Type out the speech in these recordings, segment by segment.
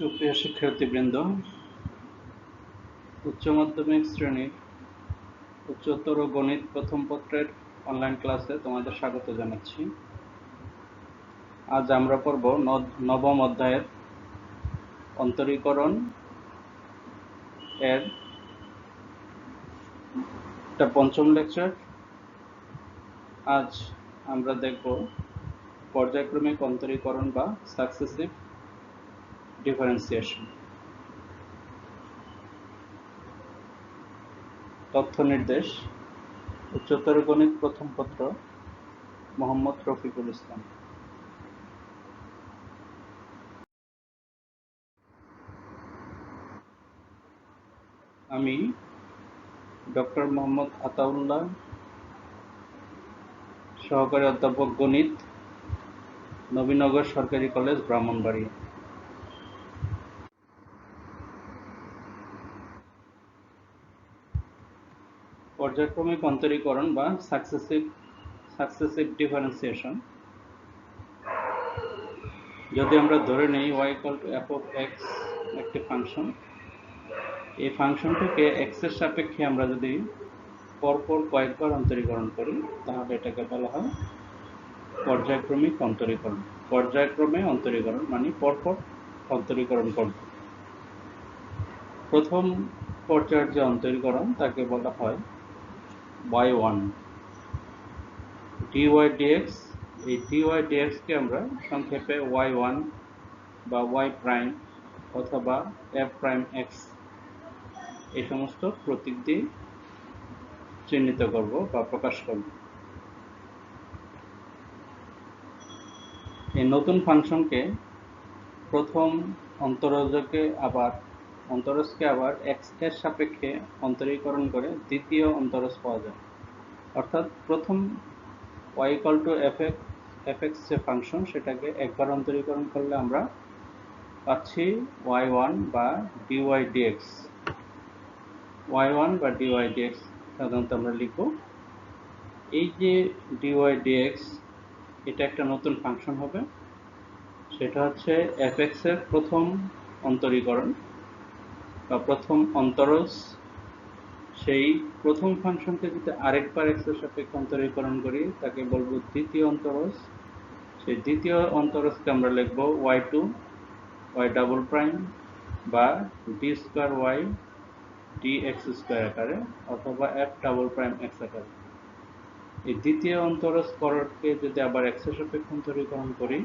সুপ্রিয় শিক্ষার্থীবৃন্দ, উচ্চ মাধ্যমিক শ্রেণীর উচ্চতর গণিত প্রথম পত্রের অনলাইন ক্লাসে তোমাদের স্বাগত জানাচ্ছি। আজ আমরা পড়ব নবম অধ্যায়ের অন্তরীকরণ এর একটা পঞ্চম লেকচার। আজ আমরা দেখব পর্যায়ক্রমিক অন্তরীকরণ বা সাকসেসিভ ডিফারেন্সিয়েশন। তথ্য নির্দেশ: উচ্চতর গণিত প্রথম পত্র, মোহাম্মদ রফিকুল ইসলাম। আমি ডক্টর মোহাম্মদ আতাউল্লাহ, সহকারী অধ্যাপক গণিত, নবীনগর সরকারি কলেজ, ব্রাহ্মণবাড়িয়া। পর্যায়ক্রমিক অন্তরীকরণ বা সাকসেসিভ ডিফারেন্সিয়েশন। যদি আমরা ধরে নেই y f of x একটি ফাংশন, এই ফাংশনটিকে x এর সাপেক্ষে আমরা যদি পরপর কয়েকবার অন্তরীকরণ করি তাহলে এটাকে বলা হয় পর্যায়ক্রমিক অন্তরীকরণ। পর্যায়ক্রমে অন্তরীকরণ মানে পরপর অন্তরীকরণ করব। প্রথম পর্যায়ের যে অন্তরীকরণ তাকে বলা হয় y1 dy dx। এই dy dx কে আমরা সংক্ষেপে y1 বা y প্রাইম অথবা f প্রাইম x এই সমস্ত প্রতীক দিয়ে চিহ্নিত করব বা প্রকাশ করব। এই নতুন ফাংশনকে প্রথম অন্তরজকে আবার x এর সাপেক্ষে অন্তরীকরণ করে দ্বিতীয় অন্তরজ পাওয়া যায়। অর্থাৎ প্রথম y fx যে ফাংশন সেটাকে একবার অন্তরীকরণ করলে আমরা পাচ্ছি y1 বা dy dx। y1 বা dy dx সাধারণত আমরা লিখব। এই যে dy dx এটা একটা নতুন ফাংশন হবে, সেটা হচ্ছে fx এর প্রথম অন্তরীকরণ বা প্রথম অন্তরজ। সেই প্রথম ফাংশনকে যদি আরেকবার x এর সাপেক্ষে অন্তরীকরণ করি তাকে বলবো দ্বিতীয় অন্তরজ। সেই দ্বিতীয় অন্তরজকে আমরা লিখব y2 y ডাবল প্রাইম বা d স্কয়ার y dx স্কয়ার আকারে অথবা f ডাবল প্রাইম x আকারে। এই দ্বিতীয় অন্তরজ পরকে যদি আবার x এর সাপেক্ষে অন্তরীকরণ করি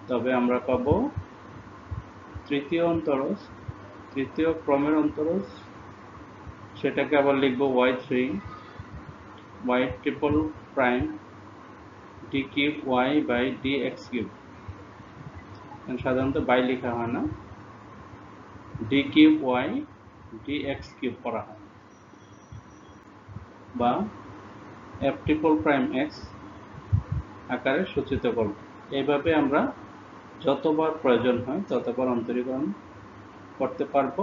তবে আমরা পাবো তৃতীয় অন্তরজ, তৃতীয় ক্রমের অন্তরজ। সেটাকে আবার লিখব y3 y triple prime d cube y by dx cube. সাধারণত বাই লেখা হয় না, d cube y dx cube করা হয়, বা f ট্রিপল প্রাইম x আকারে সূচিত করব। এইভাবে আমরা যতবার প্রয়োজন হয় ততবার অন্তরীকরণ করতে পারবো।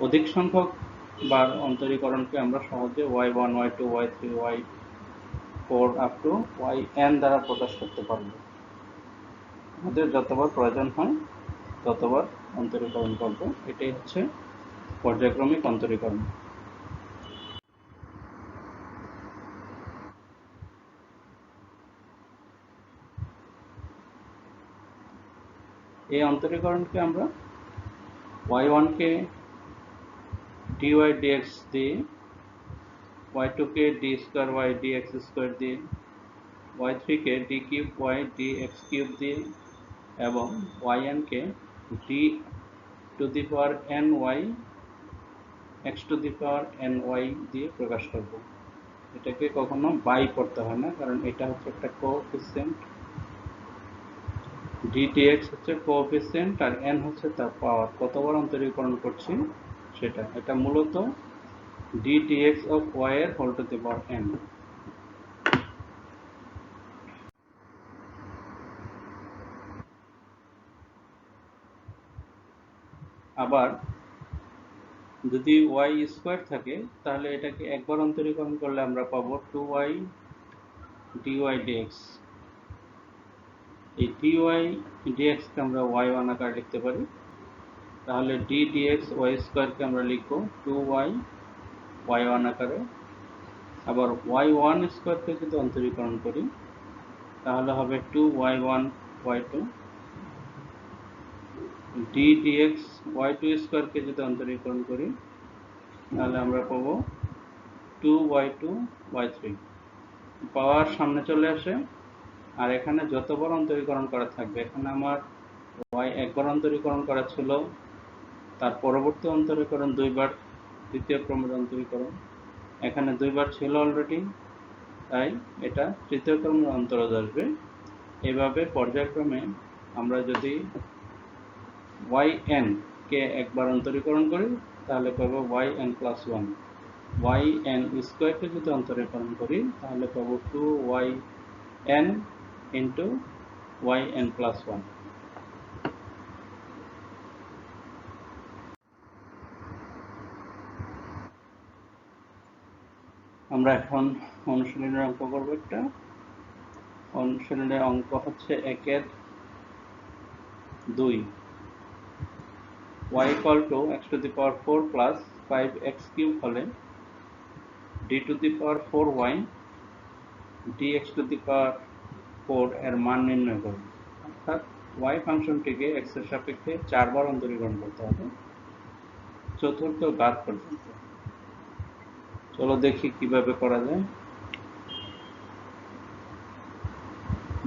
অধিক সংখ্যক বার অন্তরীকরণকে আমরা সহজে y1 y2 y3 y4 up to yn দ্বারা প্রকাশ করতে পারব। আমাদের যতবার প্রয়োজন হয় ততবার অন্তরীকরণ করব। এটাই হচ্ছে পর্যায়ক্রমিক অন্তরীকরণ। এই অন্তরীকরণকে আমরা y1 কে dy dx দিয়ে, y2 কে d স্কয়ার y dx স্কয়ার দিয়ে, y3 কে d cube y dx cube দিয়ে এবং yn K d two the power ny x two the power ny দিয়ে প্রকাশ করব। এটাকে কখনো বাই করতে হয় না, কারণ এটা হচ্ছে একটা কোএফিসিয়েন্ট। d dx হচ্ছে কোএফিসিয়েন্ট আর n হচ্ছে তার পাওয়ার, কতবার অন্তরীকরণ করছি সেটা। এটা মূলত d dx of y এর whole to the power n। আবার যদি y স্কয়ার থাকে তাহলে এটাকে একবার অন্তরীকরণ করলে আমরা পাবো 2y dy dx। এই dy dx কে আমরা y1 আকারে লিখতে পারি। তাহলে d dx y স্কয়ার কে আমরা লিখব 2y y1 আকারে। আবার y1 স্কয়ার কে যদি অন্তরীকরণ করি তাহলে হবে 2y1 y2। d dx y2 square কে যদি অন্তরীকরণ করি তাহলে আমরা পাবো 2y2 y3। পাওয়ার সামনে চলে আসে, আর এখানে যতবার অন্তরীকরণ করা থাকবে, এখানে আমার y একবার অন্তরীকরণ করা ছিল, তার পরবর্তী অন্তরীকরণ দুইবার, দ্বিতীয় ক্রমের অন্তরীকরণ এখানে দুইবার ছিল অলরেডি, তাই এটা তৃতীয় ক্রমের অন্তরজ আসবে। এভাবে পর্যায়ক্রমে আমরা যদি yn কে একবার অন্তরীকরণ করি তাহলে পাবো yn প্লাস 1। yn স্কয়ার কে যদি অন্তরীকরণ করি তাহলে পাবো 2yn ইন্টু yn প্লাস 1। আমরা এখন অনুশীলনের অঙ্ক করব একটা। অনুশীলনের অঙ্ক হচ্ছে 1-2। y equal to x to the power 4 plus 5x cube হলে d to the power 4y dx to the power 4 এর মান নির্ণয় করব। অর্থাৎ y ফাংশনটিকে x এর সাপেক্ষে 4 বার অন্তরীকরণ করতে হবে চতুর্থ ঘাত পর্যন্ত। চলো দেখি কিভাবে করা যায়।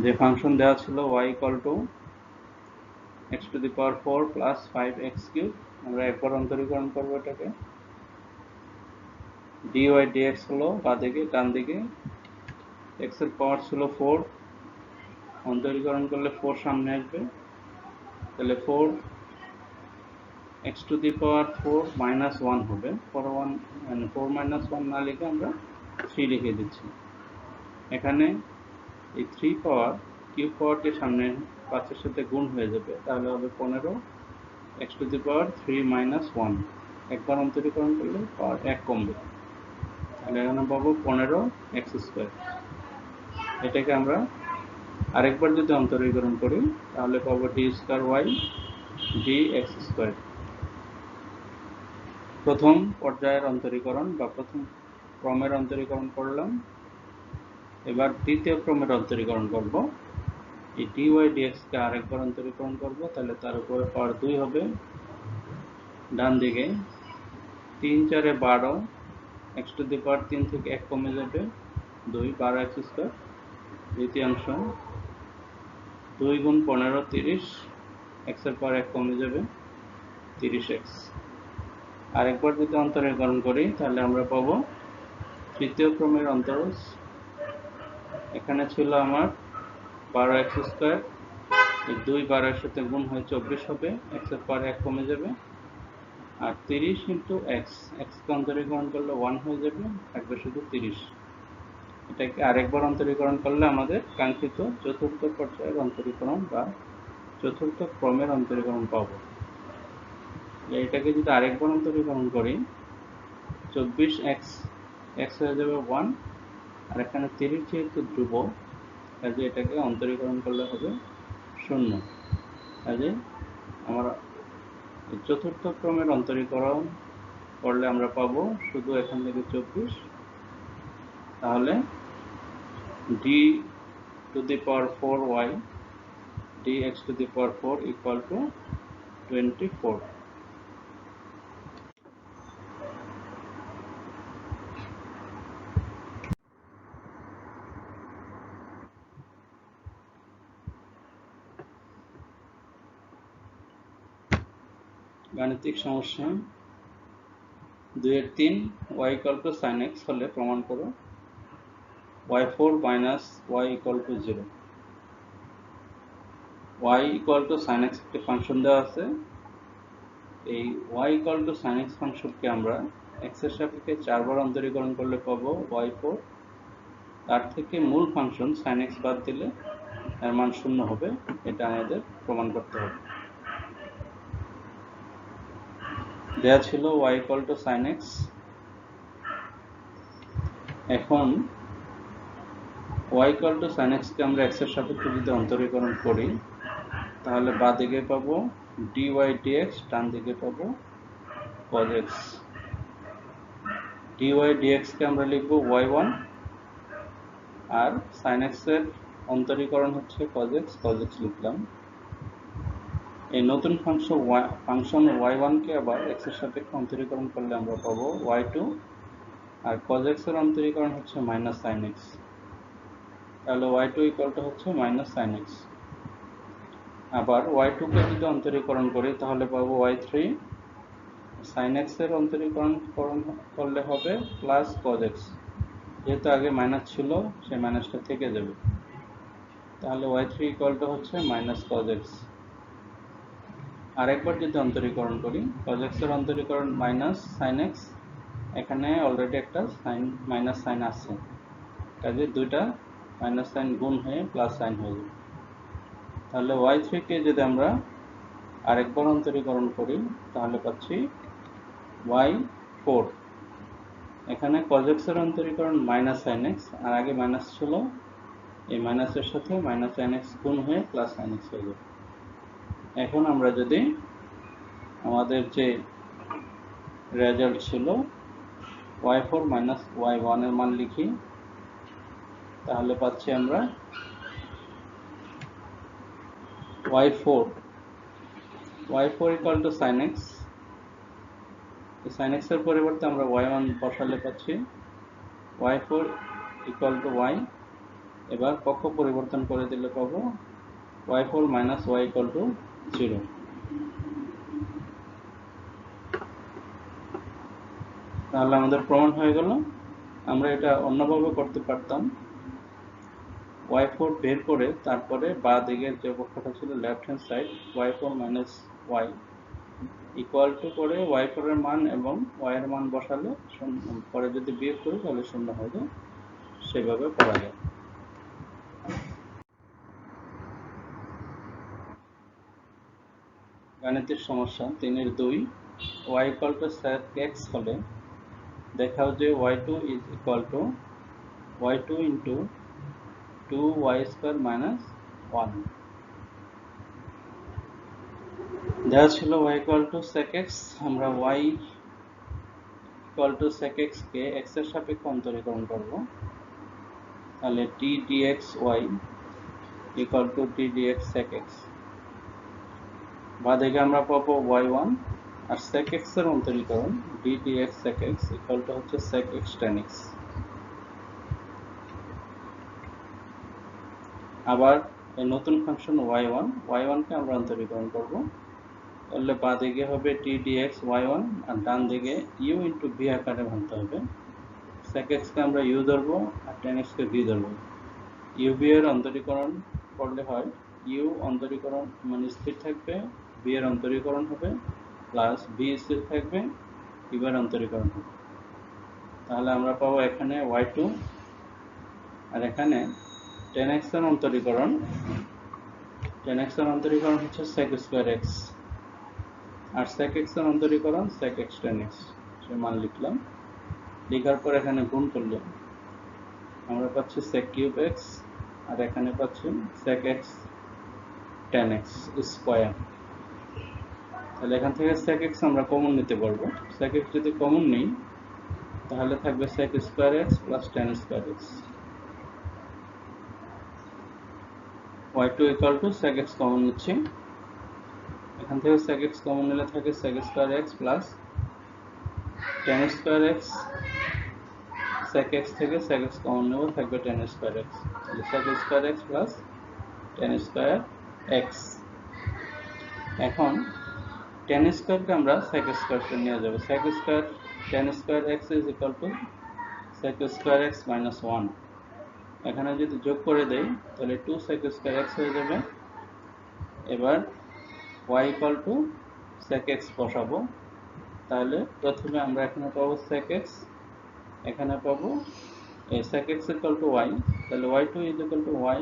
যে ফাংশন দেওয়া ছিল y equal to x to the power 4 plus 5x cube, আমরা একবার অন্তরীকরণ করব এটাকে। dy dx হলো বাঁদিকে, ডান দিকে x এর পাওয়ার ছিল 4, অন্তরীকরণ করলে 4 সামনে আসবে, তাহলে 4 x to the power 4 minus 1 হবে। 4 minus 1 না লিখে আমরা 3 লিখে দিচ্ছি। এখানে এই 3 পাওয়ার কিউব পাওয়ারটি সামনে 5 এর সাথে গুণ হয়ে যাবে, তাহলে হবে 15 x to the power 3 minus 1। একবার অন্তরীকরণ করলে পাওয়ার 1 কমবে, তাহলে এখানে পাবো 15x স্কয়ার। এটাকে আমরা আরেকবার যদি অন্তরীকরণ করি তাহলে পাবো d স্কয়ার y dx স্কয়ার। প্রথম পর্যায়ের অন্তরীকরণ বা প্রথম ক্রমের অন্তরীকরণ করলাম। এবার দ্বিতীয় ক্রমের অন্তরীকরণ করব। এই dy dx কে আরেকবার অন্তরীকরণ করব, তাহলে তার উপরে পাওয়ার 2 হবে। ডান দিকে 3 4 এ 12, x to the power 3 থেকে 1 কমে যাবে, 2 12x স্কয়ার। দ্বিতীয়াংশ 2 গুণ 15 30, x এর পাওয়ার 1 কমে যাবে, 30x। আরেকবার যদি অন্তরীকরণ করি তাহলে আমরা পাবো তৃতীয় ক্রমের অন্তরজ। এখানে ছিল আমার 12x স্কয়ার, এই 2 12 এর সাথে গুণ হয়ে 24 হবে, x এর পাওয়ার 1 কমে যাবে, আর 30 ইন্টু x, x কে অন্তরীকরণ করলে 1 হয়ে যাবে, থাকবে শুধু 30। এটাকে আরেকবার অন্তরীকরণ করলে আমাদের কাঙ্ক্ষিত চতুর্থ পর্যায়ের অন্তরীকরণ বা চতুর্থ ক্রমের অন্তরীকরণ পাবো। এটাকে যদি আরেকবার অন্তরীকরণ করি 24x, x হয়ে যাবে 1, আর এখানে 30 যেহেতু ধ্রুবক, কাজে এটাকে অন্তরীকরণ করলে হবে 0। কাজে আমরা চতুর্থ ক্রমের অন্তরীকরণ করলে আমরা পাবো শুধু এখান থেকে 24, তাহলে d to the power 4y dx to the power 4 equal to 24। গাণিতিক সমস্যা 2-3 y equal to sin x হলে প্রমাণ করো y4 minus y equal to 0। y equal to sin x একটি ফাংশন দেওয়া আছে। এই y equal to sin x ফাংশনকে আমরা x এর সাপেক্ষে 4 বার অন্তরীকরণ করলে পাবো y4। তার থেকে মূল ফাংশন sin x বাদ দিলে এর মান 0 হবে, এটা আমাদের প্রমাণ করতে হবে। দেয়া ছিল y equal to sin x। এখন y equal to sin x কে আমরা x এর সাপেক্ষে যদি অন্তরীকরণ করি তাহলে বাঁ দিকে পাবো dy dx, ডান দিকে পাবো cos x। dy dx কে আমরা লিখবো y1 আর sin x এর অন্তরীকরণ হচ্ছে cos x লিখলাম। এই নতুন ফাংশন y1 কে আবার x এর সাপেক্ষে অন্তরীকরণ করলে আমরা পাবো y2 আর cos x এর অন্তরীকরণ হচ্ছে sin x, তাহলে y2 ইকুয়াল টু হচ্ছে sin x। আবার y2 কে যদি অন্তরীকরণ করি তাহলে পাবো y3, sin x এর অন্তরীকরণ করলে হবে প্লাস cos x, যেহেতু আগে মাইনাস ছিল সেই মাইনাসটা থেকে যাবে, তাহলে y3 ইকুয়াল টু হচ্ছে cos x। আরেকবার যদি অন্তরীকরণ করি cos x এর অন্তরীকরণ sin x, এখানে অলরেডি একটা মাইনাস সাইন আছে, কাজে দুইটা মাইনাস সাইন গুণ হয়ে প্লাস সাইন হয়ে যাবে। তাহলে y3 কে যদি আমরা আরেকবার অন্তরীকরণ করি তাহলে পাচ্ছি y4। এখানে cos x এর অন্তরীকরণ sin x, আর আগে মাইনাস ছিল, এই মাইনাসের সাথে sin x গুণ হয়ে প্লাস sin x হয়ে যাবে। এখন আমরা যদি আমাদের যে রেজাল্ট ছিল y4 y1 এর মান লিখি তাহলে পাচ্ছি আমরা y4 equal to sin x। sin x এর পরিবর্তে আমরা y1 বসালে পাচ্ছি y4 ইকুয়াল টু y। এবার পক্ষ পরিবর্তন করে দিলে পাবো y4 minus y equal to 0। তাহলে আমাদের প্রমাণ হয়ে গেল। আমরা এটা অন্যভাবে করতে পারতাম, y4 বের করে তারপরে বাঁ দিকের যে পক্ষটা ছিল left hand side y4 minus y equal to করে y4 এর মান এবং y এর মান বসালে পরে যদি বিয়োগ করি তাহলে শূন্য হয়ে যায়, সেভাবে করা যায়। গাণিতিক সমস্যা 3-2, y equal to sec x হলে দেখাও যে y2 is equal to y2 into 2y square minus 1। দেওয়া ছিল y equal to sec x, আমরা y equal to sec x K x এর সাপেক্ষে অন্তরীকরণ করব, তাহলে t dx y equal to t dx sec x। বাঁদিকে আমরা পাবো y1 আর sec x এর অন্তরীকরণ d dx sec x equal to হচ্ছে sec x tan x। আবার এই নতুন ফাংশন y1 কে আমরা অন্তরীকরণ করব, তাহলে বাঁদিকে হবে t dx y1 আর ডান দিকে u ইন্টু v আকারে ভাঙতে হবে। sec x কে আমরা u ধরবো আর tan x কে v ধরবো। uv এর অন্তরীকরণ করলে হয় u অন্তরীকরণ মানে স্থির থাকবে, v এর অন্তরীকরণ হবে প্লাস v স্থির থাকবে, u এর অন্তরীকরণ হবে। তাহলে আমরা পাবো এখানে y2 আর এখানে tan x এর অন্তরীকরণ হচ্ছে sec স্কয়ার x আর sec x এর অন্তরীকরণ sec x tan x, সে মান লিখলাম। লিখার পর এখানে গুণ করলে আমরা পাচ্ছি sec কিউব x আর এখানে পাচ্ছি sec x tan x square. তাহলে এখান থেকে sec x আমরা কমন নিতে পারবো। sec x যদি কমন নিই তাহলে থাকবে sec square x plus tan square x। y2 equal to sec x common নিচ্ছি, এখান থেকে sec x কমন নিলে থাকে sec square x plus tan square x। sec x থেকে sec x কমন নেব, থাকবে tan স্কয়ার x, তাহলে sec square x plus tan square x। এখন tan স্কয়ারকে আমরা sec স্কয়ারকে নিয়ে যাব, sec square tan square x is equal to sec square x minus 1। এখানে যদি যোগ করে দেই তাহলে 2 sec স্কয়ার x হয়ে যাবে। এবার y equal to sec x বসাবো, তাহলে প্রথমে আমরা এখানে পাবো sec x, এখানে পাবো sec x equal to y, তাহলে y2 is equal to y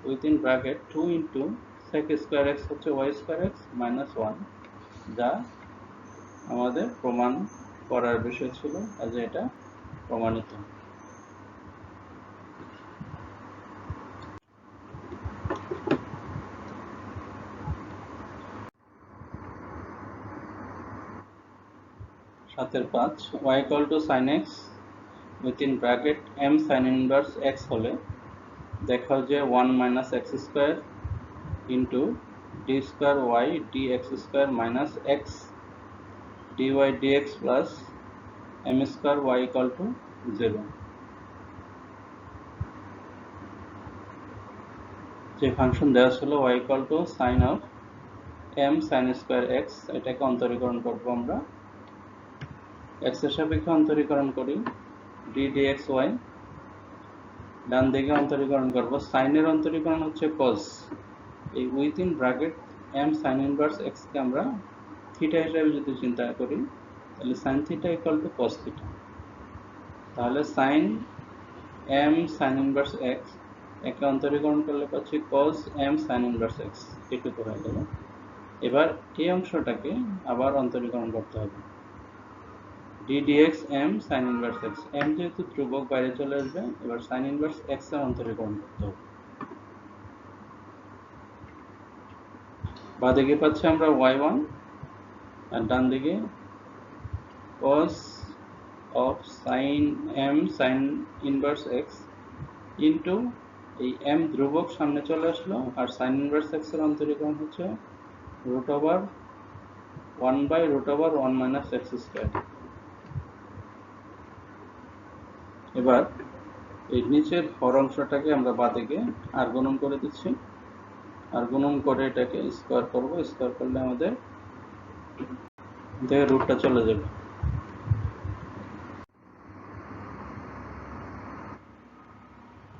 within bracket 2 into sec square x হচ্ছে y স্কয়ার x মাইনাস 1, যা আমাদের প্রমাণ করার বিষয় ছিল, কাজে এটা প্রমাণিত। 7/5 y equal to sin x within bracket m sin inverse x হলে দেখাও যে 1 minus x square into d square y dx square minus x dy dx plus m square y equal to 0 যে ফাংশন দেওয়া ছিল y equal to sin of m sin square x এটাকে অন্তরীকরণ করব আমরা x এর সাপেক্ষে অন্তরীকরণ করি d dx y ডান দিকে অন্তরীকরণ করব sin এর অন্তরীকরণ হচ্ছে cos এই within bracket m sin inverse x কে আমরা থিটা হিসেবে যদি চিন্তা করি তাহলে sin theta equal to cos theta তাহলে sin m sin inverse x একে অন্তরীকরণ করলে পাচ্ছি cos m sin inverse x এটুকু হয়ে গেল এবার এই অংশটাকে আবার অন্তরীকরণ করতে হবে d dx m sin inverse x m যেহেতু ধ্রুবক বাইরে চলে আসবে এবার sin inverse x এর অন্তরীকরণ করতে হবে বাঁদিকে পাচ্ছি আমরা y1 আর ডান দিকে cos of sin m sin inverse x into এই m ধ্রুবক সামনে চলে আসলো আর sin inverse x এর অন্তরীকরণ হচ্ছে root over 1 by root over 1 minus x square এবার এই নিচের হর অংশটাকে আমরা বাঁদিকে আর গুণন করে দিচ্ছি আর গুণন করে এটাকে স্কয়ার করব স্কয়ার করলে আমাদের দেখে রুটটা চলে যাবে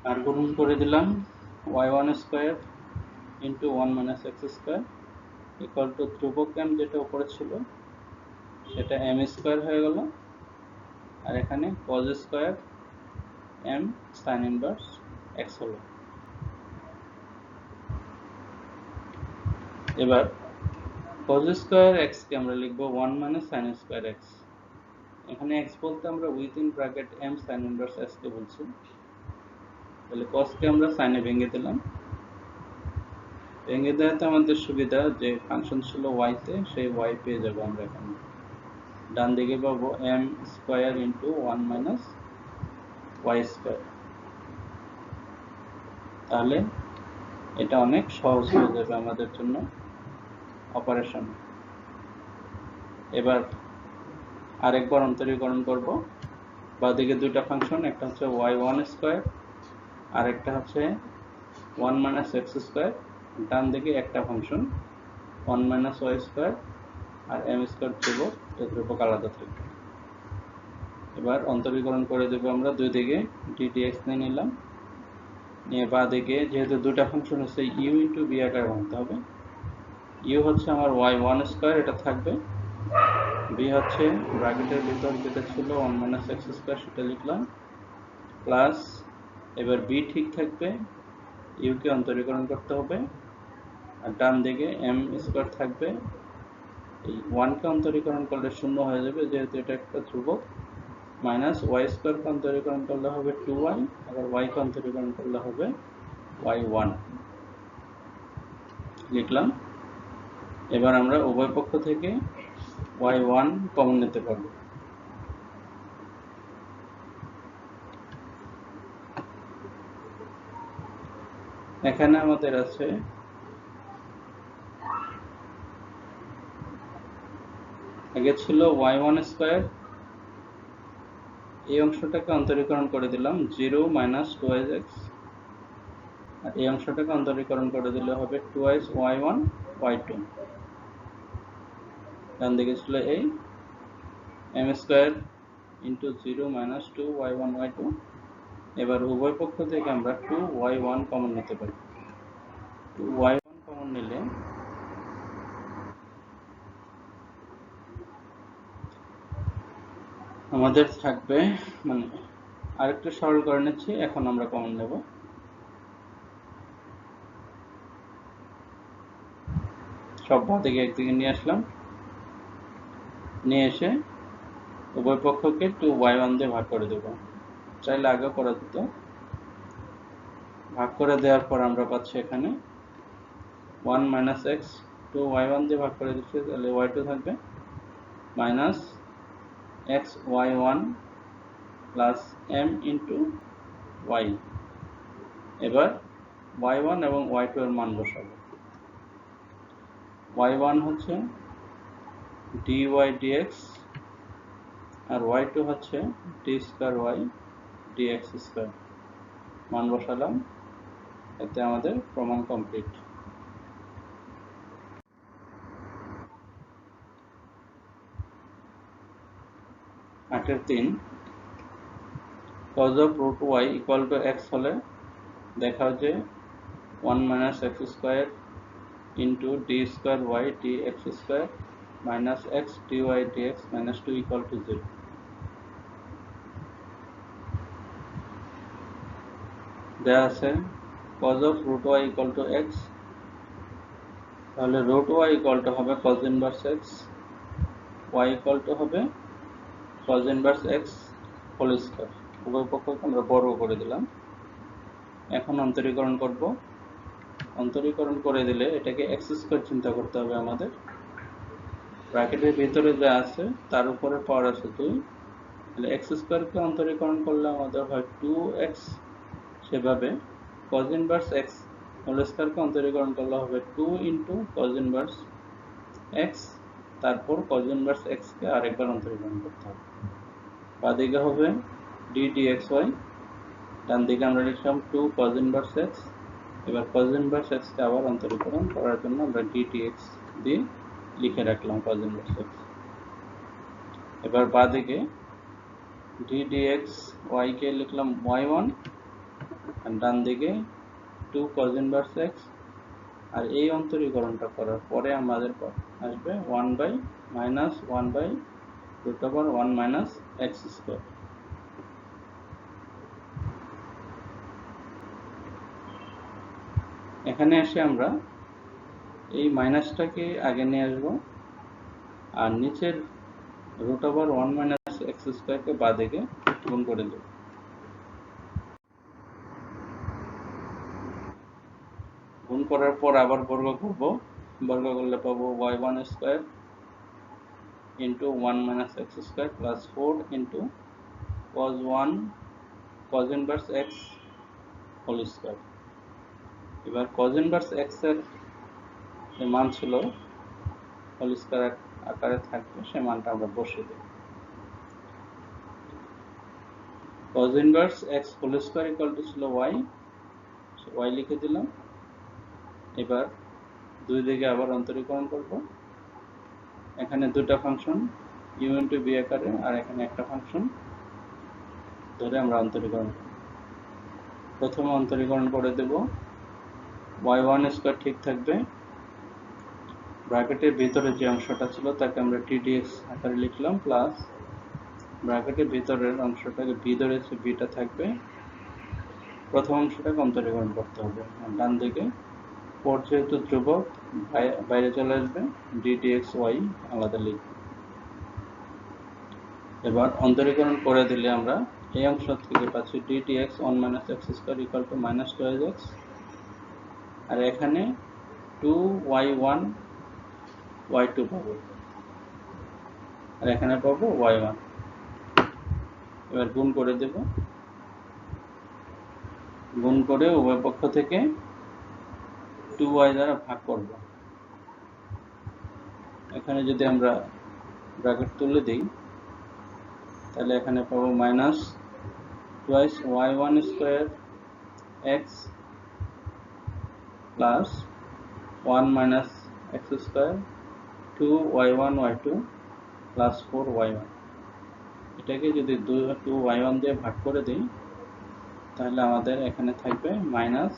আর গুণন করে দিলাম y1 square into 1 minus x square equal to ধ্রুবক m যেটা উপরে ছিল সেটা m স্কয়ার হয়ে গেল আর এখানে cos square m sin inverse x হলো এবার cos স্কয়ার x কে আমরা লিখব 1 minus sin স্কয়ার x এখানে x বলতে আমরা within bracket m sin inverse x কে বলছি তাহলে cos কে আমরা sin এ ভেঙে দিলাম ভেঙে দেওয়াতে আমাদের সুবিধা যে ফাংশন ছিল y তে সেই y পেয়ে যাব আমরা এখানে ডান দিকে পাবো m square into 1 minus y square তাহলে এটা অনেক সহজ হয়ে যাবে আমাদের জন্য অপারেশন এবার আরেকবার অন্তরীকরণ করব বাঁদিকে দুটো ফাংশন একটা হচ্ছে y1 স্কয়ার আর একটা হচ্ছে 1 minus x স্কয়ার ডান দিকে একটা ফাংশন 1 minus y স্কয়ার আর m স্কয়ার ধ্রুবক এই ধ্রুবক আলাদা থাকবে এবার অন্তরীকরণ করে দেব আমরা দুই দিকে d dx নিয়ে নিলাম নিয়ে বাঁদিকে যেহেতু দুটো ফাংশন আছে u into b আকারে ভাঙতে হবে u হচ্ছে আমার y1 স্কয়ার এটা থাকবে b হচ্ছে ব্র্যাকেটের ভিতর যেটা ছিল 1 minus x স্কয়ার সেটা লিখলাম প্লাস এবার b ঠিক থাকবে u কে অন্তরীকরণ করতে হবে আর ডান দিকে m স্কয়ার থাকবে এই 1 কে অন্তরীকরণ করলে শূন্য হয়ে যাবে যেহেতু এটা একটা ধ্রুবক মাইনাস y স্কয়ার কে অন্তরীকরণ করলে হবে 2y আবার y কে অন্তরীকরণ করলে হবে y1 লিখলাম এবার আমরা উভয় পক্ষ থেকে y1 কমন নিতে পারবো এখানে আমাদের আছে আগে ছিল y1 স্কয়ার এই অংশটাকে অন্তরীকরণ করে দিলাম 0 minus 2x আর এই অংশটাকে অন্তরীকরণ করে দিলে হবে 2x y1 y2 ডান দিকে ছিল এই m square into 0 minus 2 y1 y2 এবার উভয় পক্ষ থেকে আমরা 2y1 কমন নিতে পারি 2y1 কমন নিলে আমাদের থাকবে মানে আরেকটু সরল করে নিচ্ছি এখন আমরা কমন নেব সব বাঁদিকে একদিকে নিয়ে আসলাম নিয়ে এসে উভয় পক্ষকে 2y1 দিয়ে ভাগ করে দেব চাইলে আগে করে দিতে ভাগ করে দেওয়ার পর আমরা পাচ্ছি এখানে 1 minus x 2y1 দিয়ে ভাগ করে দিচ্ছি তাহলে y2 থাকবে minus x y one plus m into y. এবার ওয়াই ওয়ান এবং ওয়াই টু এর মান বসাবো। ওয়াই ওয়ান হচ্ছে ডি ওয়াই ডিএক্স আর ওয়াই টু হচ্ছে d square y d x square. মান বসালাম, এতে আমাদের প্রমাণ complete. 8-3 cos of root y equal to x হলে দেখাও যে 1 minus x square into d square y dx square minus x dy dx minus 2 equal to 0। দেয়া আছে cos of root y equal to x, তাহলে root y equal to হবে cos inverse x, y equal to হবে cos inverse x whole square। উভয় পক্ষকে আমরা বর্গ করে দিলাম। এখন অন্তরীকরণ করব। অন্তরীকরণ করে দিলে এটাকে x স্কয়ার চিন্তা করতে হবে আমাদের। ব্র্যাকেটের ভিতরে যা আছে তার উপরে পাওয়ার আছে 2, তাহলে x স্কয়ারকে অন্তরীকরণ করলে আমাদের হয় 2x। সেভাবে cos ইনভার্স x হোল স্কয়ারকে অন্তরীকরণ করলে হবে 2 ইনটু cos ইনভার্স x, তারপর cos ইনভার্স x কে আরেকবার অন্তরীকরণ করতে হবে। বাঁদিকে হবে d dxy, ডান দিকে আমরা লিখলাম 2 cos ইনভার্স x। এবার cos ইনভার্স x কে আবার অন্তরীকরণ করার জন্য আমরা d dx দিয়ে লিখে রাখলাম cos ইনভার্স x। এবার বাঁদিকে d dx y কে লিখলাম y1 আর ডান দিকে 2 cos ইনভার্স x। আর এই অন্তরীকরণটা করার পরে আমাদের আসবে 1 by minus 1 by root over 1 minus x square. এখানে এসে আমরা এই মাইনাসটাকে আগে নিয়ে আসবো আর নিচের রুট ওভার 1 মাইনাস x স্কয়ারকে বাঁদিকে গুণ করে দেব। গুণ করার পর আবার বর্গ করব। বর্গ করলে পাবো y1 square into 1 minus x square plus 4 into cos 1 cos inverse x whole square. এবার cos ইনভার্স x এর যে মান ছিল হোল স্কয়ার আকারে থাকবে, সে মানটা আমরা বসিয়ে দেব। cos inverse x whole square equal to ছিল y, y লিখে দিলাম। এবার দুই দিকে আবার অন্তরীকরণ করব। এখানে দুটো ফাংশন u ইনটু v আকারে আর এখানে একটা ফাংশন ধরে আমরা অন্তরীকরণ করব। প্রথমে অন্তরীকরণ করে দেব, y1 স্কয়ার ঠিক থাকবে। ব্র্যাকেটের ভিতরে যে অংশটা ছিল তাকে আমরা d dx আকারে লিখলাম, প্লাস ব্র্যাকেটের ভিতরের অংশটাকে v ধরেছে, vটা থাকবে। প্রথম অংশটাকে অন্তরীকরণ করতে হবে। ডান দিকে 4 যেহেতু ধ্রুবক বাইরে চলে আসবে, d dx y আলাদা লিখব। এবার অন্তরীকরণ করে দিলে আমরা এই অংশ থেকে পাচ্ছি d dx 1 minus x square equal to minus 12x, আর এখানে 2y1 y2 পাবো আর এখানে পাবো y1। এবার গুণ করে দেব। গুণ করে উভয় পক্ষ থেকে 2y দ্বারা ভাগ করব। এখানে যদি আমরা ব্র্যাকেট তুলে দিই তাহলে এখানে পাবো minus twice y1 square x plus 1 minus x square 2y1 y2 plus 4y1। এটাকে যদি 2y1 দিয়ে ভাগ করে দিই তাহলে আমাদের এখানে থাকবে minus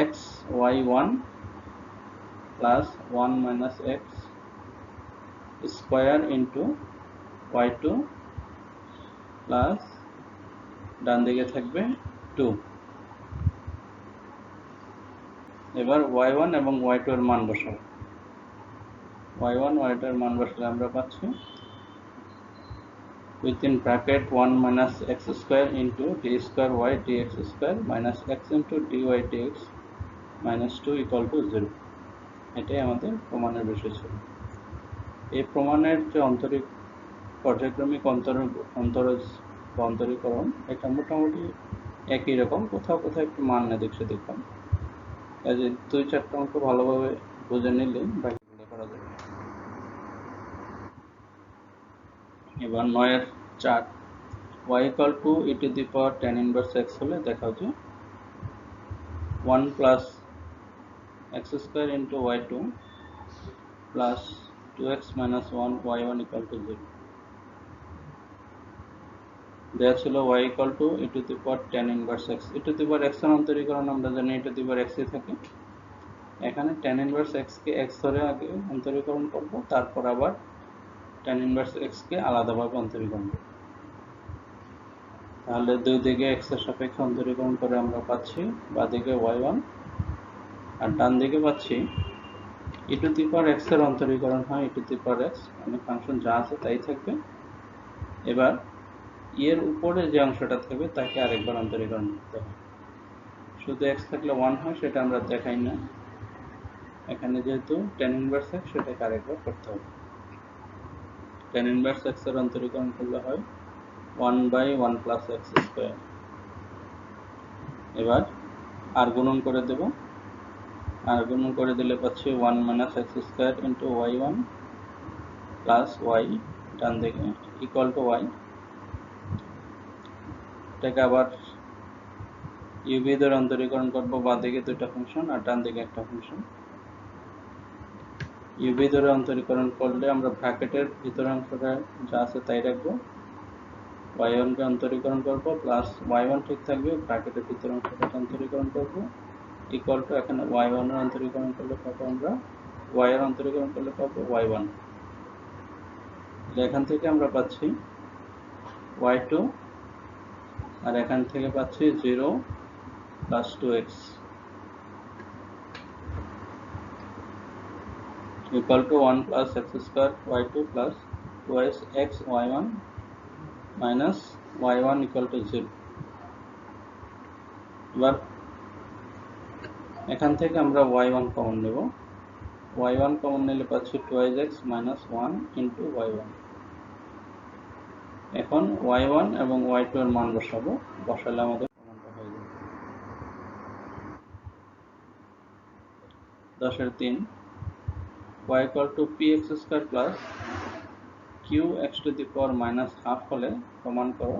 x y1 plus 1 minus x square into y2 plus ডান দিকে থাকবে 2। এবার y1 এবং y2 এর মান বসাবো। y1 y2 এর মান বসালে আমরা পাচ্ছি within bracket 1 minus x square into d square y dx square minus x into dy dx minus 2 equal to 0। এটাই আমাদের প্রমাণের বিষয় ছিল। এই প্রমাণের যে পর্যায়ক্রমিক অন্তরজ বা অন্তরীকরণ এটা মোটামুটি একই রকম, কোথাও কোথাও একটু মান এদিক সেদিক হয়। কাজে 2-4টা অঙ্ক ভালোভাবে বুঝে নিলে বাকিগুলো করা যাবে। এবার 9-এর 4 y = e to the power tan inverse x হলে দেখাও যে 1 plus x square into y2 plus 2x minus 1 y1 equal to 0 দেয়া ছিল y = e to the power tan inverse x। e to the power x এর অন্তরীকরণ আমরা জানি e to the power x এ থাকে। এখানে tan inverse x কে x ধরে আগে অন্তরীকরণ করব, তারপর আবার tan inverse x কে আলাদাভাবে অন্তরীকরণ করব। তাহলে দুই দিকে x এর সাপেক্ষে অন্তরীকরণ করে আমরা পাচ্ছি বাঁদিকে y1 আর ডান দিকে পাচ্ছি e to the power x এর অন্তরীকরণ হয় e to the power x, মানে ফাংশন যা আছে তাই থাকবে। এবার এর উপরে যে অংশটা থাকবে তাকে আরেকবার অন্তরীকরণ করতে হবে। শুধু x থাকলে 1 হয়, সেটা আমরা দেখাই না। এখানে যেহেতু tan inverse x, সেটাকে আরেকবার করতে হবে। tan inverse x এর অন্তরীকরণ করলে হয় 1/1 plus x square। এবার আর গুণন করে দেব, আর গুণন করে দিলে পাচ্ছি 1 minus x square into y1 plus y ডান দিকে equal to y। এটাকে আবার uv দ্বারা অন্তরীকরণ করব, বাঁ দিকে দুটো ফাংশন আর ডান দিকে একটা ফাংশন। uv দ্বারা অন্তরীকরণ করলে আমরা ব্র্যাকেটের ভিতরের অংশটা যা আছে তাই রাখবো, y1 কে অন্তরীকরণ করব প্লাস y1 ঠিক থাকবে, ব্র্যাকেটের ভিতরের অংশটা অন্তরীকরণ করব ইকুয়াল টু এখানে y1 এর অন্তরীকরণ করলে পাবো আমরা y এর অন্তরীকরণ করলে পাবো y1। এখান থেকে আমরা পাচ্ছি y2 আর এখান থেকে পাচ্ছি 0 plus 2x equal to 1 plus x square y2 plus 2x y1 minus y1 equal to 0। এবার এখান থেকে আমরা y1 কমন নেব, y1 কমন নিলে পাচ্ছি 2x minus 1 into y1। এখন y1 এবং y2 এর মান বসাবো, বসালে আমাদের প্রমাণটা হয়ে যাবে। 10-এর 3 y = px square plus qx to the power minus half হলে প্রমাণ করো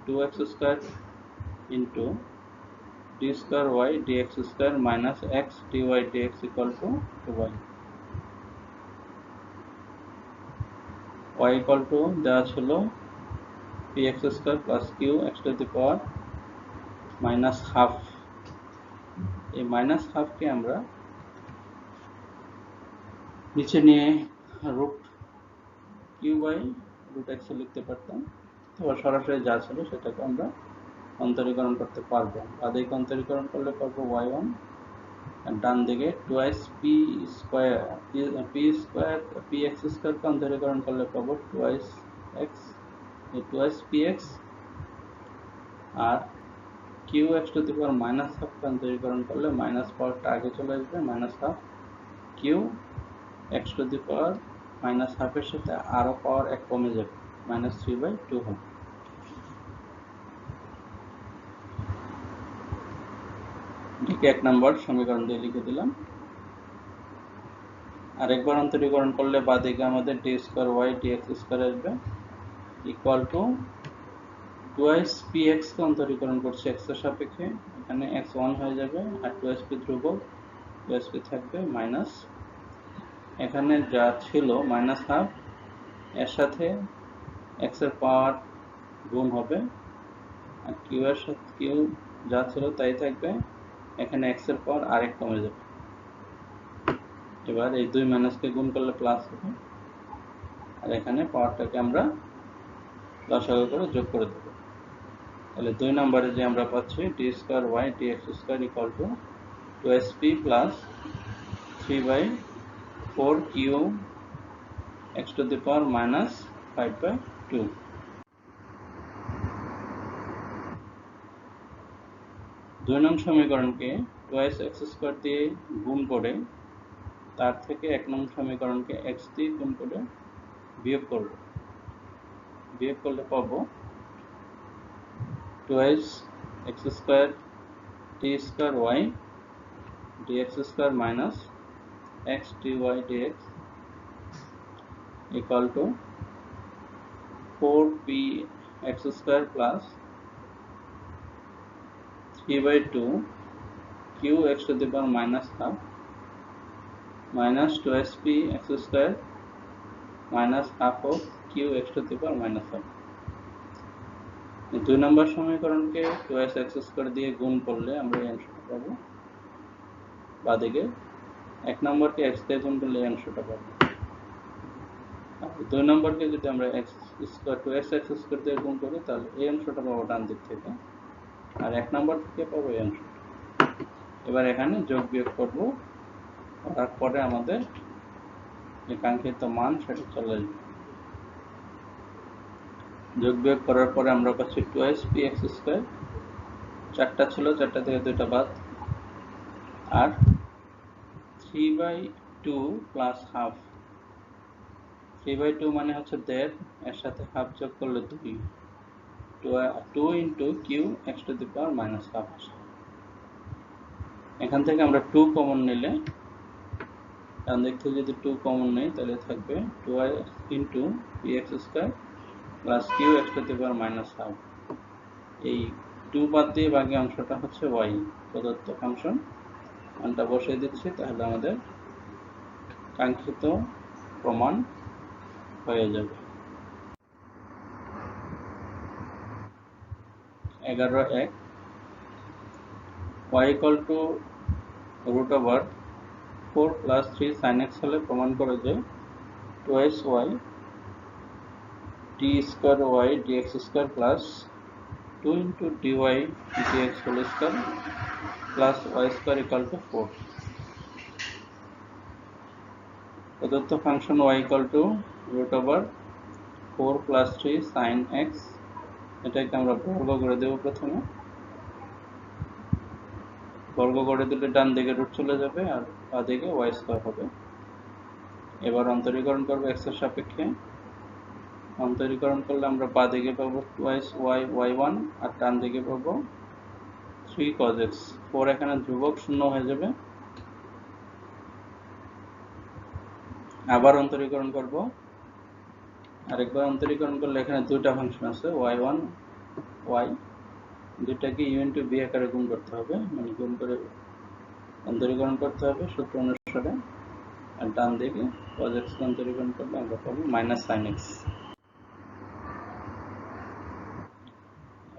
2x square into d square y dx square minus x dy dx equal to 2y। y equal to দেওয়া ছিল px square plus qx to the power minus half। এই minus half কে আমরা নিচে নিয়ে root q by root x লিখতে পারতাম, আবার সরাসরি যা ছিল সেটাকে আমরা অন্তরীকরণ করতে পারবো। বাঁদিকে অন্তরীকরণ করলে পাবো y1 আর ডান দিকে 2x p square px square কে অন্তরীকরণ করলে পাবো 2x 2x px R qx to the power minus half কে অন্তরীকরণ করলে মাইনাস পাওয়ারটা আগে চলে আসবে, minus half q x to the power minus half এর সাথে আরো পাওয়ার 1 কমে যাবে, -3/2 হবে। এটাকে 1 নম্বর সমীকরণ দিয়ে লিখে দিলাম। আরেকবার অন্তরীকরণ করলে বাঁদিকে আমাদের d square y dx square আসবে ইকুয়াল টু 2x px কে অন্তরীকরণ করছে x এর সাপেক্ষে, এখানে x 1 হয়ে যাবে আর 2sp ধ্রুবক 2sp থাকবে মাইনাস, এখানে যা ছিল মাইনাস হাফ এর সাথে x এর পাওয়ার গুণ হবে আর q এর সাথে q যা ছিল তাই থাকবে, এখানে x এর পাওয়ার আরেক কমে যাবে। এবার এই দুই মাইনাসকে গুণ করলে প্লাস হবে আর এখানে পাওয়ারটাকে আমরা লসাগু করে যোগ করে দেব। তাহলে 2 নম্বরে যে আমরা পাচ্ছি d square y dx square equal to 2sp plus 3/4 q x to the power minus 5/2। 2 নং সমীকরণকে 2x x square দিয়ে গুণ করে তার থেকে 1 নং সমীকরণকে x দিয়ে গুণ করে বিয়োগ করব। বিয়োগ করলে পাবো 2x square t square y dx square minus x dy dx equal to 4px square plus 3/2 qx to the power minus half minus 2sp x square minus half of qx to the power minus half। 2 নম্বর সমীকরণকে 2x square দিয়ে গুণ করলে আমরা এই অংশটা পাবো। বাঁদিকে 1 নম্বরকে x দিয়ে গুণ করলে এই অংশটা পাবো। আর 2 নম্বরকে যদি আমরা x স্কয়ার 2x স্কয়ার দিয়ে গুণ করি তাহলে এই অংশটা পাবো ডান দিক থেকে, আর 1 নম্বর থেকে পাবো এই অংশটা। এবার এখানে যোগ বিয়োগ করব, করার পরে আমাদের যে কাঙ্ক্ষিত মান সেটা চলে আসবে। যোগ বিয়োগ করার পরে আমরা পাচ্ছি 2px স্কয়ার, 4টা ছিল 4টা থেকে 2টা বাদ, আর 3/2 প্লাস হাফ। 3/2 মানে হচ্ছে 1.5, এর সাথে হাফ যোগ করলে 2, 2 into q x to the power minus half। এখান থেকে আমরা 2 কমন নিলে, ডান দিক থেকে যদি 2 কমন নেই তাহলে থাকবে 2 into px square plus q x to the power minus half। এই 2 বাদ দিয়ে বাকি অংশটা হচ্ছে y প্রদত্ত ফাংশন, মানটা বসিয়ে দিচ্ছি, তাহলে আমাদের কাঙ্ক্ষিত প্রমাণ হয়ে যাবে। 11.1 y equal to root over 4 plus 3 sin x হলে প্রমাণ করে যে 2y d square y dx square plus 2 into dy dx whole square plus y square equal to 4। প্রদত্ত function y equal to root over 4 plus 3 sin x, এটাকে আমরা বর্গ করে দেব। প্রথমে বর্গ করে দিলে ডান দিকে রুট চলে যাবে আর বাঁ দিকে y স্কয়ার হবে। এবার অন্তরীকরণ করব x এর সাপেক্ষে। অন্তরীকরণ করলে আমরা বাঁ দিকে পাবো 2y y1 আর ডান দিকে পাবো 3 cos x। 4 এখানে ধ্রুবক, শূন্য হয়ে যাবে। আবার অন্তরীকরণ করব, আরেকবার অন্তরীকরণ করলে এখানে দুইটা ফাংশন আছে y1 y, দুইটাকে u into b আকারে গুণ করতে হবে, মানে গুণ করে অন্তরীকরণ করতে হবে সূত্র অনুসারে। আর ডান দিকে cos x অন্তরীকরণ করলে আমরা পাবো মাইনাস sin x।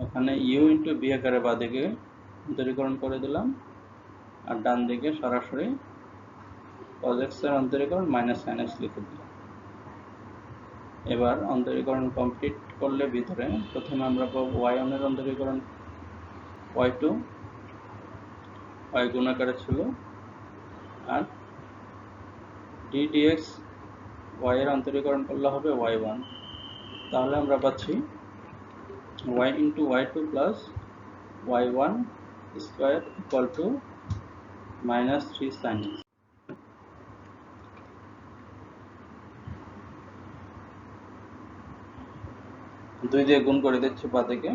এখানে u into b আকারে বাঁ দিকে অন্তরীকরণ করে দিলাম, আর ডান দিকে সরাসরি cos x এর অন্তরীকরণ মাইনাস sin x লিখে দিলাম। এবার অন্তরীকরণ কমপ্লিট করলে ভিতরে প্রথমে আমরা পাবো y1 এর অন্তরীকরণ y2, y গুণ আকারে ছিল, আর d dx y এর অন্তরীকরণ করলে হবে y1। তাহলে আমরা পাচ্ছি y into y2 plus y1 square equal to minus 3 sin x। দুই দিয়ে গুণ করে দিচ্ছি বাঁ দিকে,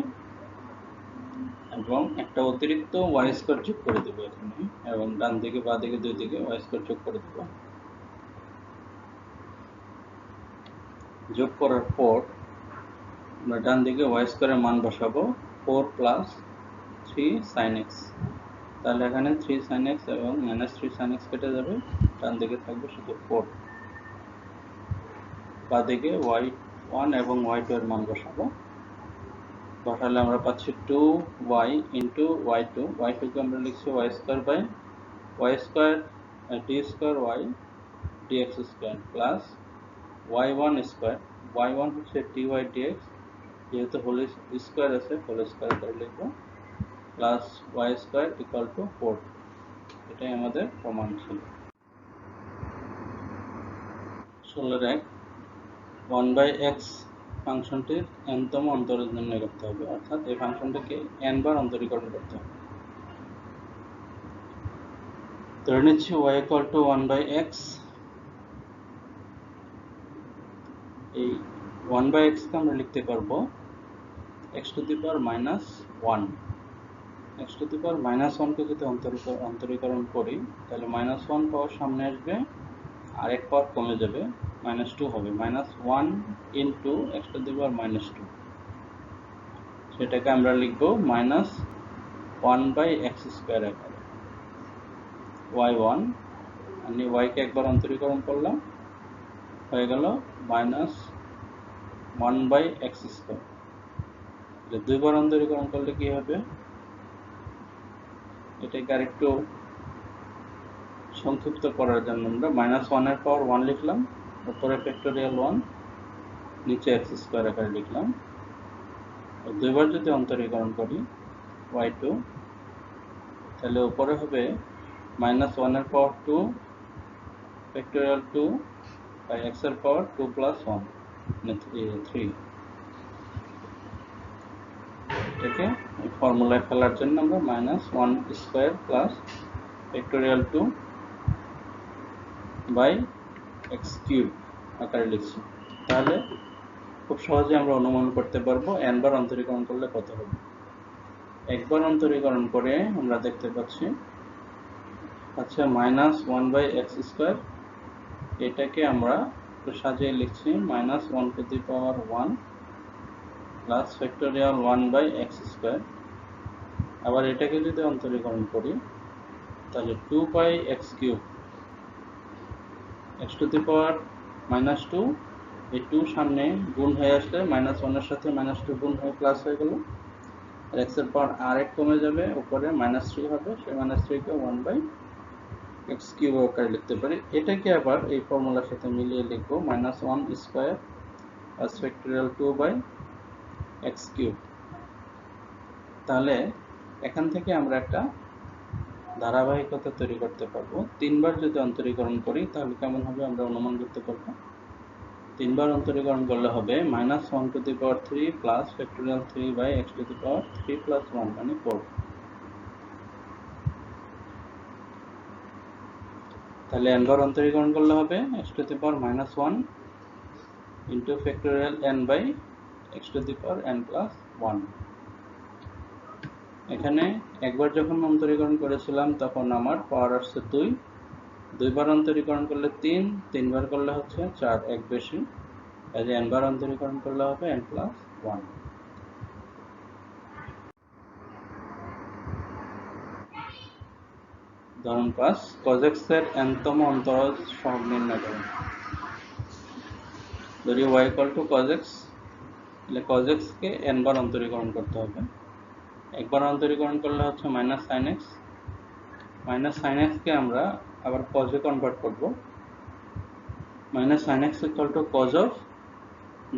এবং একটা অতিরিক্ত y স্কয়ার যোগ করে দেব এখানে, এবং ডান দিকে বাঁ দিকে দুই দিকে y স্কয়ার যোগ করে দেব। যোগ করার পর আমরা ডান দিকে y স্কয়ারের মান বসাবো 4 plus 3 sin x। তাহলে এখানে 3 sin x এবং minus 3 sin x কেটে যাবে, ডান দিকে থাকবে শুধু 4। বাঁ দিকে y1 এবং y2 এর মান বসাবো। বসালে আমরা পাচ্ছি 2y into y2, y2 কে আমরা লিখছি y square by y square d স্কয়ার y dx square plus y1 square, y1 হচ্ছে dy dx, যেহেতু হোল স্কয়ার আছে হোল স্কয়ার করে লিখবো, plus y square equal to 4। এটাই আমাদের প্রমাণ ছিল। 16.1 1/x ফাংশনটির n-তম অন্তরজ নির্ণয় করতে হবে, অর্থাৎ এই ফাংশনটাকে n বার অন্তরীকরণ করতে হবে। ধরে নিচ্ছি y equal to 1/x, এই 1/x কে আমরা লিখতে পারবো x to the power minus 1। x to the power minus 1 কে যদি অন্তরীকরণ করি তাহলে minus 1 পাওয়ার সামনে আসবে আর এক পাওয়ার কমে যাবে, -2 হবে, -1 into x to the power -2, সেটাকে আমরা লিখবো -1/x স্কয়ার আকারে। y1 আমি y কে একবার অন্তরীকরণ করলাম, হয়ে গেল -1/x স্কয়ার। দুইবার অন্তরীকরণ করলে কি হবে, এটাকে আরেকটু সংক্ষিপ্ত করার জন্য আমরা -1 এর পাওয়ার 1 লিখলাম, উপরে ফ্যাক্টোরিয়াল 1, নিচে x স্কয়ার আকারে লিখলাম। দুইবার যদি অন্তরীকরণ করি y2, তাহলে উপরে হবে -1 এর পাওয়ার 2 ফ্যাক্টোরিয়াল 2 বাই x এর পাওয়ার 2 plus 1 মানে 3। এটাকে ফর্মুলায় ফেলার জন্য আমরা -1 square plus factorial 2 by x cube আকারে লিখছি। তাহলে খুব সহজে আমরা অনুমান করতে পারবো n বার অন্তরীকরণ করলে কত হবে। একবার অন্তরীকরণ করে আমরা দেখতে পাচ্ছি আচ্ছা -1/x স্কয়ার, এটাকে আমরা একটু সাজিয়ে লিখছি -1 to the power 1 plus factorial 1/x square. আবার এটাকে যদি অন্তরীকরণ করি তাহলে 2πx cube, x to the power -2, এই 2 সামনে গুণ হয়ে আসলে -1 এর সাথে -2 গুণ হয়ে প্লাস হয়ে গেল, আর x এর পাওয়ার আর1 কমে যাবে, উপরে -3 হবে, সেই -3 কে 1/x কিউব আকারে লিখতে পারি। এটাকে আবার এই ফর্মুলার সাথে মিলিয়ে লিখবো -1 square plus factorial 2/x cube. তাহলে এখান থেকে আমরা একটা ধারাবাহিকতা তৈরি করতে পারবো। তিনবার যদি অন্তরীকরণ করি তাহলে কেমন হবে আমরা অনুমান করতে পারবো। তিনবার অন্তরীকরণ করলে হবে -1 to the power 3 plus factorial 3/x to the power 3 plus 1 মানে 4। তাহলে n বার অন্তরীকরণ করলে হবে x to the power -1 into factorial n/x to the power n plus 1। এখানে একবার যখন অন্তরীকরণ করেছিলাম তখন আমার পাওয়ার আসছে 2, দুইবার অন্তরীকরণ করলে 3, তিনবার করলে হচ্ছে 4, এক বেশি, তাই n বার অন্তরীকরণ করলে হবে n plus 1। উদাহরণ 5, cos x এর n-তম অন্তরাল সহগ নির্ণয় করুন। যদি y equal to cos x, তাহলে cos x কে n বার অন্তরীকরণ করতে হবে। একবার অন্তরীকরণ করলে হচ্ছে -sin x, -sin x কে আমরা আবার cos এ কনভার্ট করব। -sin x equal to cos of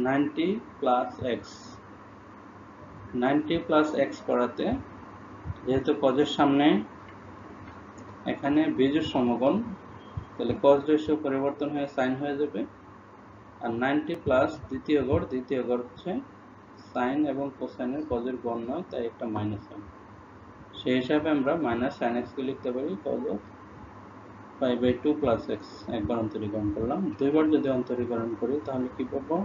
90 plus x। 90 plus x করাতে যেহেতু cos এর সামনে এখানে বিজোড় সমকোণ, তাহলে cos রেশিও পরিবর্তন হয়ে sin হয়ে যাবে, আর 90 প্লাস দ্বিতীয় গড় হচ্ছে sin এবং cosine এর cos এর গড় নয়, তাই একটা মাইনাস হবে। সেই হিসাবে আমরা -sin x কে লিখতে পারি cos of π/2 plus x। একবার অন্তরীকরণ করলাম। দুইবার যদি অন্তরীকরণ করি তাহলে কি পাবো,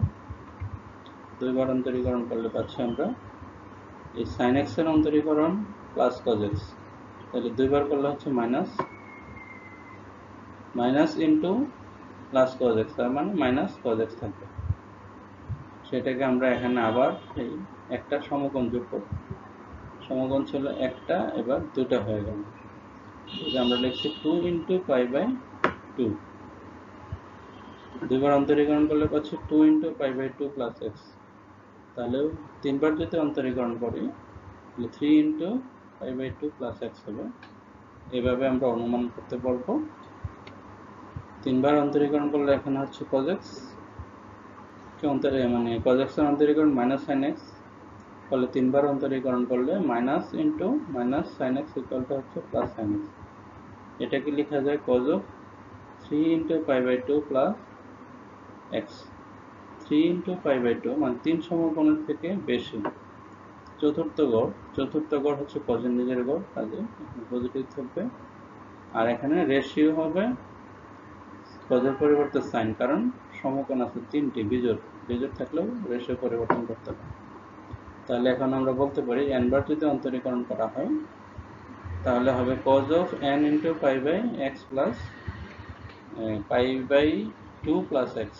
দুইবার অন্তরীকরণ করলে পাচ্ছি আমরা এই sin x এর অন্তরীকরণ প্লাস cos x, তাহলে দুইবার করলে হচ্ছে minus into plus cos x, তার মানে মাইনাস cos x থাকবে। সেটাকে আমরা এখানে আবার এই একটা সমকোণ যোগ করব। সমকোণ ছিল একটা, এবার দুটা হয়ে গেল, আমরা লিখছি 2 into π/2। দুইবার অন্তরীকরণ করলে পাচ্ছি 2 into π/2 plus x। তাহলে তিনবার যদি অন্তরীকরণ করি তাহলে 3 into π/2 plus x হবে। এভাবে আমরা অনুমান করতে পারবো। তিনবার অন্তরীকরণ করলে এখানে হচ্ছে cos x কে মানে cos x এর অন্তরীকরণ -sin x, ফলে তিনবার অন্তরীকরণ করলে minus into -sin x equal to হচ্ছে প্লাস sin x। এটাকে লেখা যায় cos of 3 into π/2 plus x। 3 into π/2 মানে 3 সমকোণের থেকে বেশি। চতুর্থ গড় হচ্ছে cos এর নিজের গড়, কাজে পজিটিভ থাকবে। আর এখানে রেশিও হবে কজের পরিবর্তে সাইন, কারণ সমকোণ আছে 3টি, বিজোড় থাকলেও রেশিও পরিবর্তন করতে হবে। তাহলে এখন আমরা বলতে পারি n বার যদি অন্তরীকরণ করা হয় তাহলে হবে cos of n into pi by x plus pi by 2 plus x।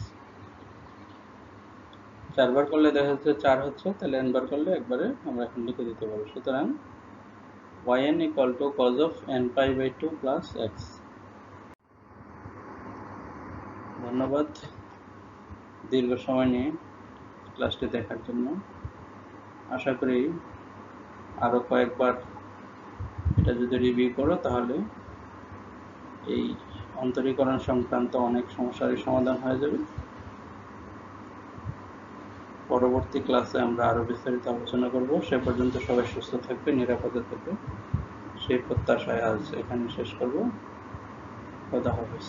4 বার করলে দেখা যাচ্ছে 4 হচ্ছে, তাহলে n বার করলে একবারে আমরা এখন লিখে দিতে পারবো। সুতরাং yn equal to cos of n pi by 2 plus x। ধন্যবাদ দীর্ঘ সময় নিয়ে ক্লাসটি দেখার জন্য। আশা করি আরও কয়েকবার এটা যদি রিভিউ করো তাহলে এই অন্তরীকরণ সংক্রান্ত অনেক সমস্যারই সমাধান হয়ে যাবে। পরবর্তী ক্লাসে আমরা আরও বিস্তারিত আলোচনা করব। সে পর্যন্ত সবাই সুস্থ থাকবে, নিরাপদে থাকবে, সেই প্রত্যাশায় আজ এখানে শেষ করব। খোদা হাফেজ।